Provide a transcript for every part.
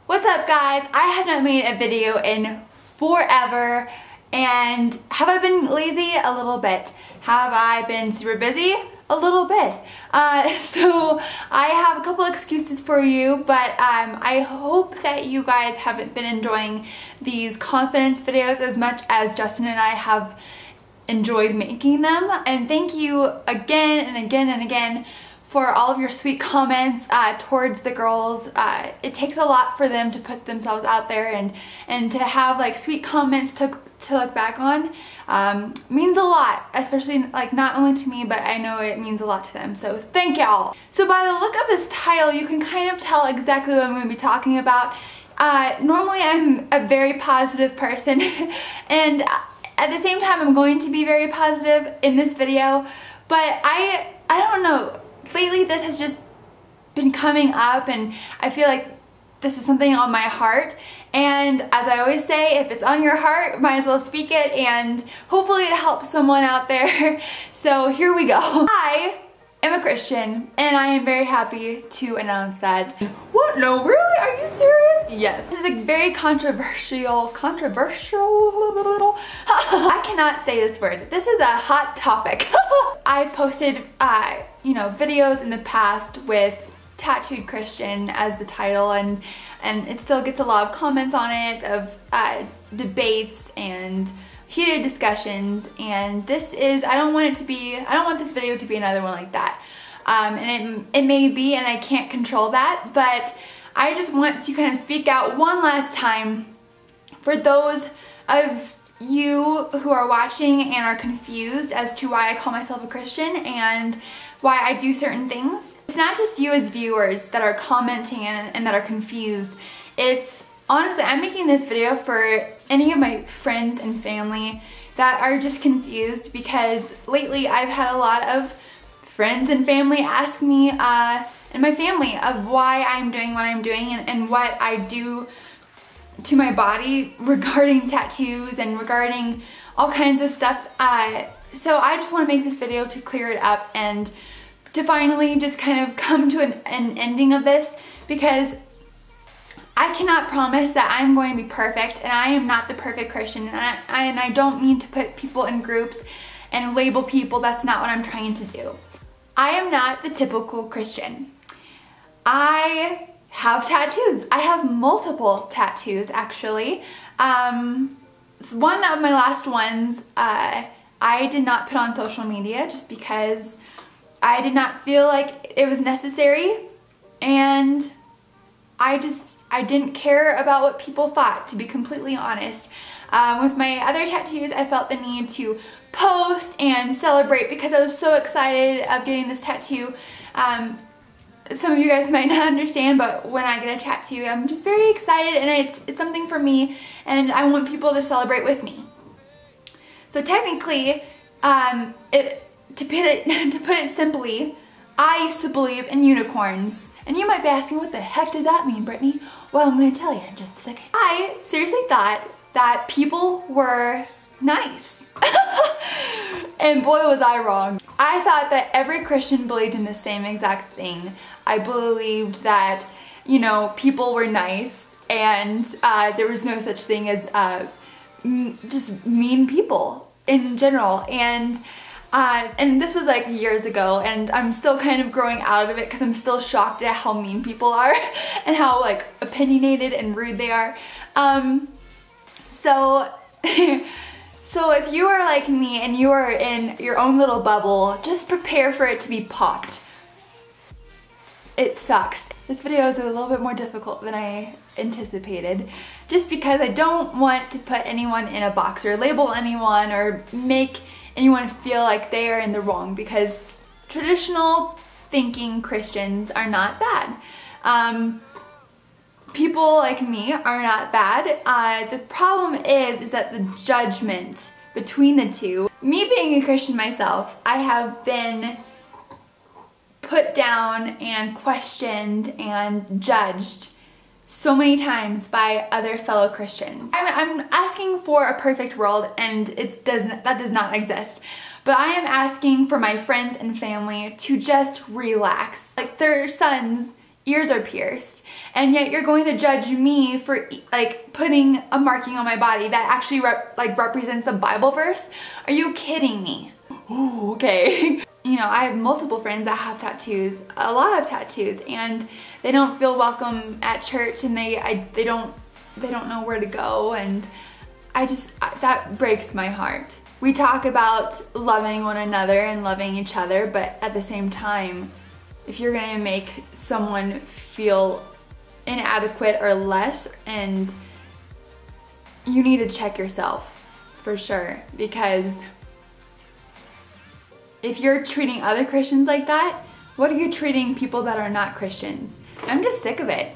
What's up, guys? I have not made a video in forever, and have I been lazy? A little bit. Have I been super busy? A little bit. So I have a couple excuses for you, but I hope that you guys haven't been enjoying these confidence videos as much as Justin and I have enjoyed making them. And thank you again and again and again for all of your sweet comments towards the girls. It takes a lot for them to put themselves out there, and to have like sweet comments to look back on means a lot, especially like not only to me, but I know it means a lot to them, so thank y'all. So by the look of this title, you can kind of tell exactly what I'm going to be talking about. Normally I'm a very positive person and at the same time I'm going to be very positive in this video, but I don't know, lately this has just been coming up and I feel like this is something on my heart, and as I always say, if it's on your heart, might as well speak it, and hopefully it helps someone out there. So here we go. I am a Christian and I am very happy to announce that. What? No, really? Are you serious? Yes. This is a very controversial, I cannot say this word. This is a hot topic. I've posted, you know, videos in the past with Tattooed Christian as the title, and it still gets a lot of comments on it, of debates and heated discussions, and this is, I don't want this video to be another one like that. And it may be, and I can't control that, but I just want to kind of speak out one last time for those of you who are watching and are confused as to why I call myself a Christian and why I do certain things. It's not just you as viewers that are commenting and that are confused. It's honestly, I'm making this video for any of my friends and family that are just confused, because lately I've had a lot of friends and family ask me and my family of why I'm doing what I'm doing and what I do to my body regarding tattoos and regarding all kinds of stuff. So I just want to make this video to clear it up and to finally just kind of come to an ending of this, because I cannot promise that I'm going to be perfect, and I am not the perfect Christian, and I don't mean to put people in groups and label people. That's not what I'm trying to do. I am not the typical Christian. I have tattoos. I have multiple tattoos, actually. One of my last ones I did not put on social media just because I did not feel like it was necessary, and I didn't care about what people thought, to be completely honest. With my other tattoos, I felt the need to post and celebrate because I was so excited of getting this tattoo. Some of you guys might not understand, but when I get a tattoo, I'm just very excited, and it's something for me, and I want people to celebrate with me. So technically, to put it simply, I used to believe in unicorns. And you might be asking, what the heck does that mean, Brittany? Well, I'm going to tell you in just a second. I seriously thought that people were nice. And boy, was I wrong. I thought that every Christian believed in the same exact thing. I believed that, you know, people were nice, and there was no such thing as just mean people in general. And this was like years ago, and I'm still kind of growing out of it because I'm still shocked at how mean people are and how like opinionated and rude they are. So if you are like me and you are in your own little bubble, just prepare for it to be popped. It sucks. This video is a little bit more difficult than I anticipated, just because I don't want to put anyone in a box or label anyone or make anyone feel like they are in the wrong, because traditional thinking Christians are not bad. People like me are not bad. The problem is that the judgment between the two. Me being a Christian myself, I have been put down and questioned and judged so many times by other fellow Christians. I'm asking for a perfect world, and that does not exist. But I am asking for my friends and family to just relax. Like, their sons' ears are pierced, and yet you're going to judge me for like putting a marking on my body that actually represents a Bible verse? Are you kidding me? Ooh, okay. You know, I have multiple friends that have tattoos, a lot of tattoos, and they don't feel welcome at church, and they don't know where to go, and that breaks my heart. We talk about loving one another and loving each other, but at the same time, if you're gonna make someone feel inadequate or less, and you need to check yourself for sure, because if you're treating other Christians like that, what are you treating people that are not Christians? I'm just sick of it.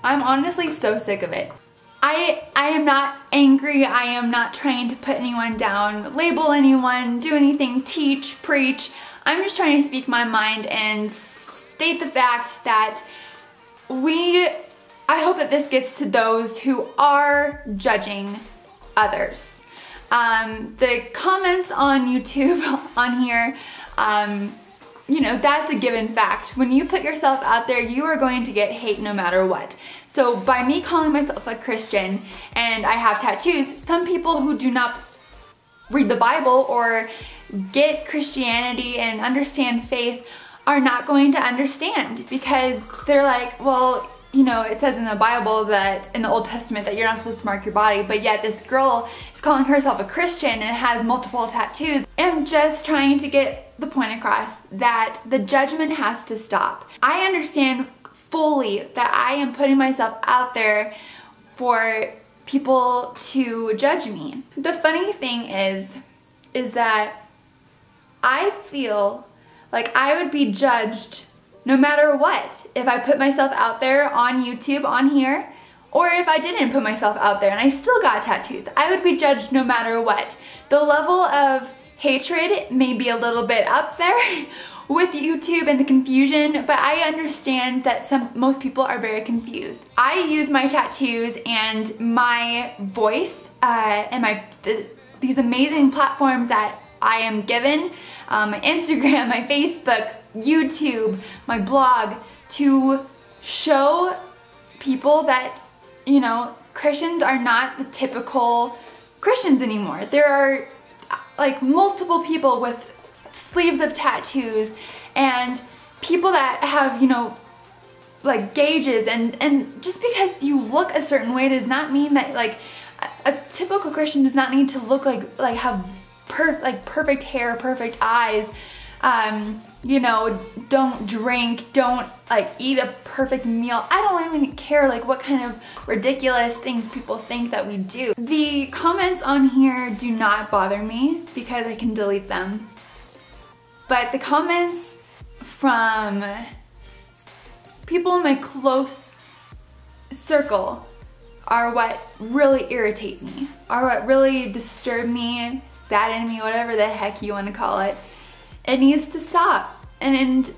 I'm honestly so sick of it. I am not angry. I am not trying to put anyone down, label anyone, do anything, teach, preach. I'm just trying to speak my mind and state the fact that I hope that this gets to those who are judging others. The comments on YouTube on here, you know, that's a given fact. When you put yourself out there, you are going to get hate no matter what. So by me calling myself a Christian and I have tattoos, some people who do not read the Bible or get Christianity and understand faith are not going to understand, because they're like, well, you know, it says in the Bible that, in the Old Testament, that you're not supposed to mark your body, but yet this girl is calling herself a Christian and has multiple tattoos. I'm just trying to get the point across that the judgment has to stop. I understand fully that I am putting myself out there for people to judge me. The funny thing is that I feel like I would be judged no matter what, if I put myself out there on YouTube, on here, or if I didn't put myself out there and I still got tattoos. I would be judged no matter what. The level of hatred may be a little bit up there with YouTube and the confusion, but I understand that most people are very confused. I use my tattoos and my voice and these amazing platforms that I am given, my Instagram, my Facebook, YouTube, my blog, to show people that, you know, Christians are not the typical Christians anymore. There are like multiple people with sleeves of tattoos and people that have, you know, like gauges, and just because you look a certain way does not mean that, like, a typical Christian does not need to look like have perfect hair, perfect eyes, you know, don't drink, don't like eat a perfect meal. I don't even care like what kind of ridiculous things people think that we do. The comments on here do not bother me because I can delete them. But the comments from people in my close circle are what really irritate me, are what really disturb me, sadden me, whatever the heck you want to call it. It needs to stop. And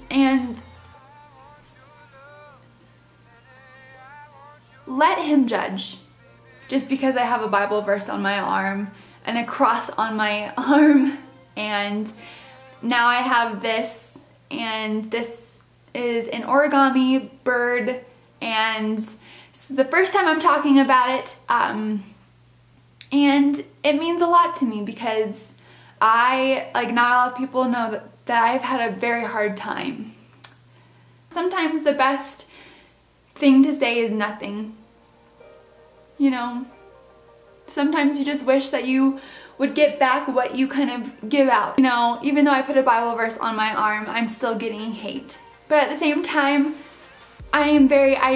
let him judge. Just because I have a Bible verse on my arm and a cross on my arm, and now I have this, and this is an origami bird, and this is the first time I'm talking about it, and it means a lot to me because not a lot of people know that I've had a very hard time. Sometimes the best thing to say is nothing. You know, sometimes you just wish that you would get back what you kind of give out. You know, even though I put a Bible verse on my arm, I'm still getting hate. But at the same time, I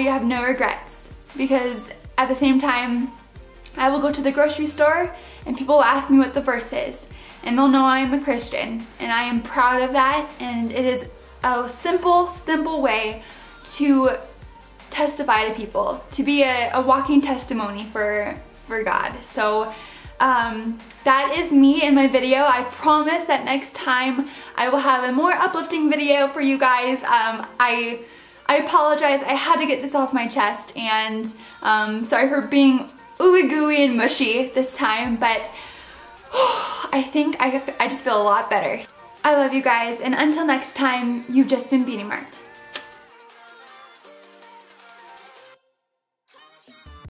have no regrets, because at the same time, I will go to the grocery store and people will ask me what the verse is, and they'll know I am a Christian, and I am proud of that, and it is a simple way to testify to people, to be a walking testimony for God. So that is me in my video. I promise that next time I will have a more uplifting video for you guys. I apologize, I had to get this off my chest, and sorry for being ooey gooey and mushy this time, but I think I just feel a lot better. I love you guys, and until next time, you've just been beauty marked.